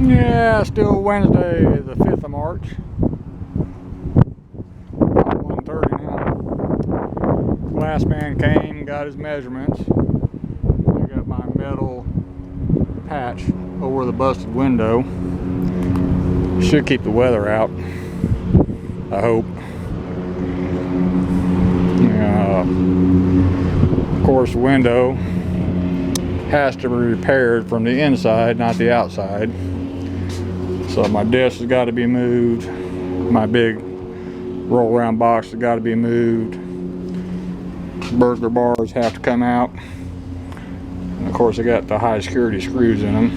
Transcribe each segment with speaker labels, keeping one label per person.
Speaker 1: Yeah, still Wednesday, the 5th of March. About 1:30 now. Glass man came, got his measurements. I got my metal patch over the busted window. Should keep the weather out, I hope. Of course, the window has to be repaired from the inside, not the outside. So my desk has got to be moved. My big roll-around box has got to be moved. Burglar bars have to come out. And of course, I got the high security screws in them.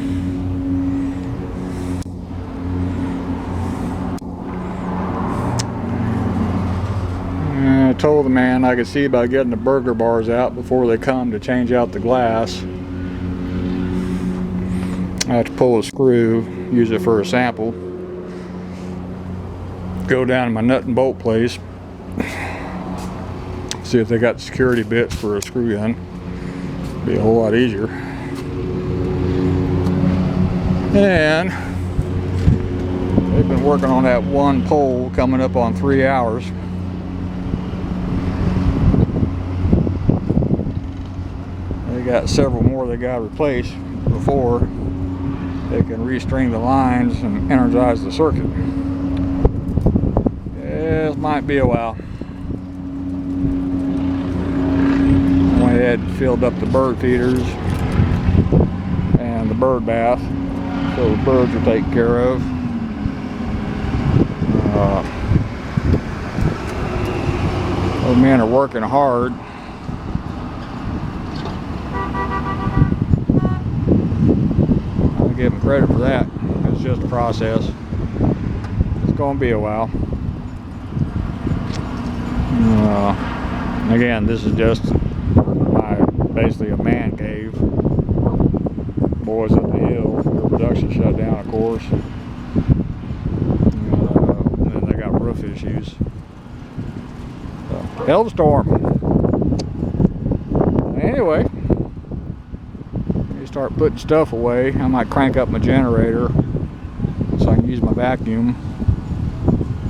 Speaker 1: I told the man I could see about getting the burglar bars out before they come to change out the glass. I have to pull a screw, use it for a sample. Go down to my nut and bolt place, see if they got the security bits for a screw gun. Be a whole lot easier. And they've been working on that one pole coming up on 3 hours. They got several more they got to replace before they can restring the lines and energize the circuit. This might be a while. I went ahead and filled up the bird feeders and the bird bath, so the birds are taken care of. Those men are working hard. Give them credit for that. It's just a process. It's going to be a while. Again, this is just basically a man cave. Boys up the hill. Their production shut down, of course. And then they got roof issues. So, hell of a storm. Anyway. Start putting stuff away. I might crank up my generator so I can use my vacuum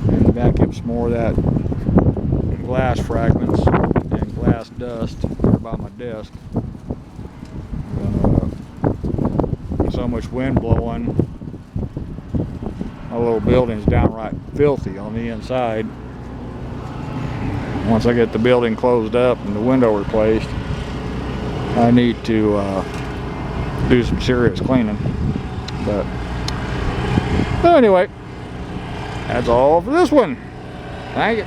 Speaker 1: and vacuum some more of that glass fragments and glass dust by my desk. So much wind blowing, my little building's downright filthy on the inside. Once I get the building closed up and the window replaced, I need to do some serious cleaning. But anyway, that's all for this one. Thank you.